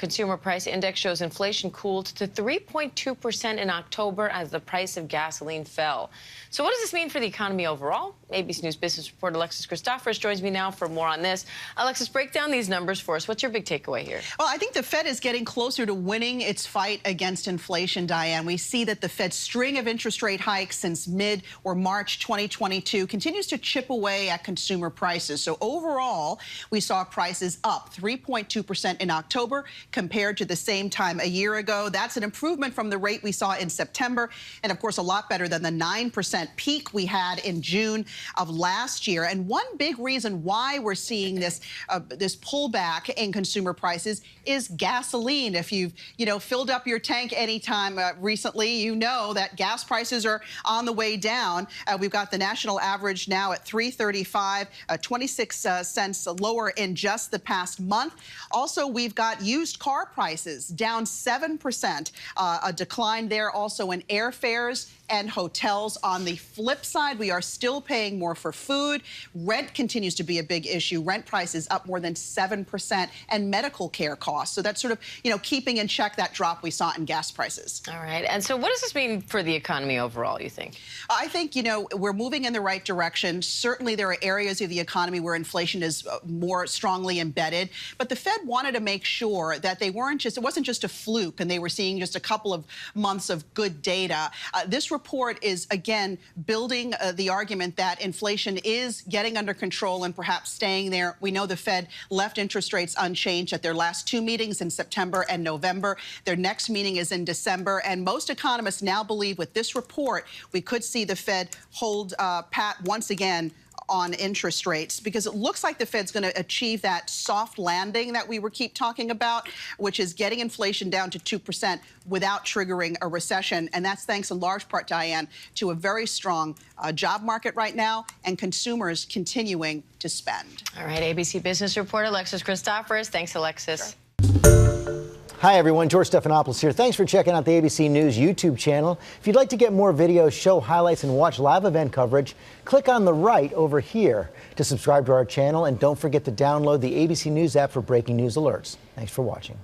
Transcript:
Consumer Price Index shows inflation cooled to 3.2% in October as the price of gasoline fell. So what does this mean for the economy overall? ABC News business reporter Alexis Christoforous joins me now for more on this. Alexis, break down these numbers for us. What's your big takeaway here? Well, I think the Fed is getting closer to winning its fight against inflation, Diane. We see that the Fed's string of interest rate hikes since mid or March 2022 continues to chip away at consumer prices. So overall, we saw prices up 3.2% in October compared to the same time a year ago. That's an improvement from the rate we saw in September, and of course a lot better than the 9% peak we had in June of last year. And one big reason why we're seeing this pullback in consumer prices is gasoline. If you've filled up your tank anytime recently, you know that gas prices are on the way down. We've got the national average now at $3.35, 26 cents lower in just the past month. Also, we've got used car prices down 7%, a decline there also in airfares and hotels. On the flip side, we are still paying more for food. Rent continues to be a big issue. Rent prices up more than 7%, and medical care costs. So that's sort of, keeping in check that drop we saw in gas prices. All right. And so what does this mean for the economy overall, you think? I think, we're moving in the right direction. Certainly there are areas of the economy where inflation is more strongly embedded. But the Fed wanted to make sure that it wasn't just a fluke and they were seeing just a couple of months of good data. This report is, again, building the argument that inflation is getting under control and perhaps staying there. We know the Fed left interest rates unchanged at their last two meetings in September and November. Their next meeting is in December. And most economists now believe with this report, we could see the Fed hold pat once again on interest rates, because it looks like the Fed's going to achieve that soft landing that we keep talking about, which is getting inflation down to 2% without triggering a recession. And that's thanks in large part, Diane, to a very strong job market right now and consumers continuing to spend. All right, ABC business reporter Alexis Christoforous. Thanks, Alexis. Sure. Hi, everyone. George Stephanopoulos here. Thanks for checking out the ABC News YouTube channel. If you'd like to get more videos, show highlights, and watch live event coverage, click on the right over here to subscribe to our channel. And don't forget to download the ABC News app for breaking news alerts. Thanks for watching.